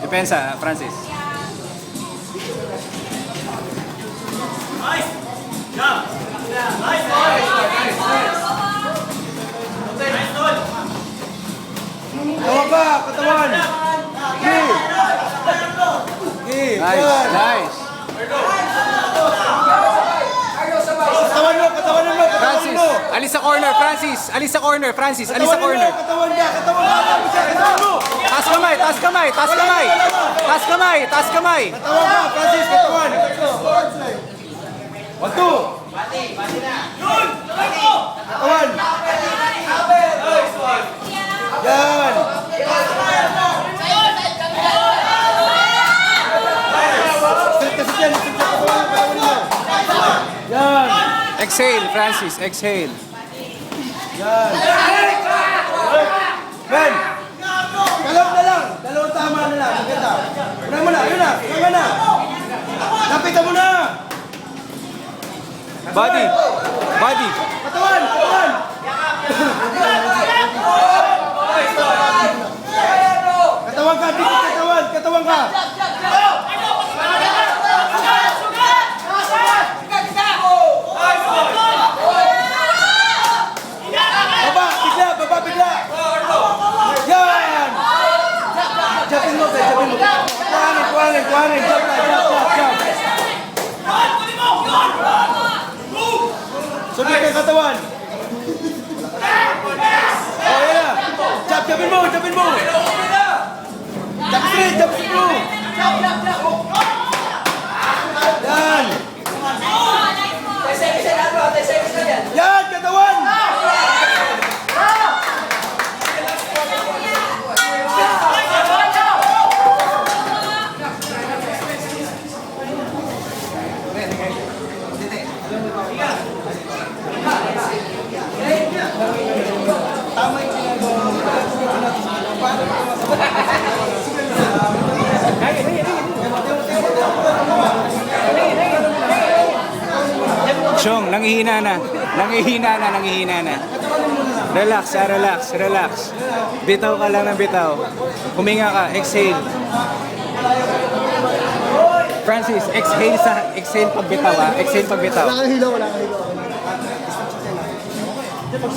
Depensa, Francis. Nice! Jump! Nice ball! Nice ball! Katawan ka! Katawan! Nice, nice. Katawan mo! Katawan mo! Francis, alis sa corner, Francis. Alis sa corner, Francis. Alis sa corner. Katawan ka! Katawan ka! Katawan mo! Taas kamay, taas kamay, taas kamay. Taas kamay, taas kamay. Katawan ka! Francis! Katawan! 1, 2! Katawan! Yan! Kasi yan! Katawan mo! Yan! Exhale, Francis, exhale. Yan! Ben! Kalong na lang! Dalawang tama na lang. Maganda. Una mo na! Yun na! Yun na! Lapitan mo na! Body, body. Katawan! Katawan! Katawan ka! Dito katawan! Katawan ka! Baba! Bigla! Baba! Bigla! Yan! Japin mo! Japin mo! Kuhanin! Kuhanin! Kuhanin! Jump! Jump! Jump! Sunod kay katawan! Oh, yan na! Japin mo! Japin mo! Jump straight! Jump straight mo! Yan! Yan! Katawan! Chong, nangihina na. Nangihina na, nangihina na. Relax, relax, relax. Bitaw ka lang ng bitaw. Huminga ka, exhale. Francis, exhale pag bitaw ha. Exhale pag bitaw. Wala kang hilo, wala kang hilo. Pag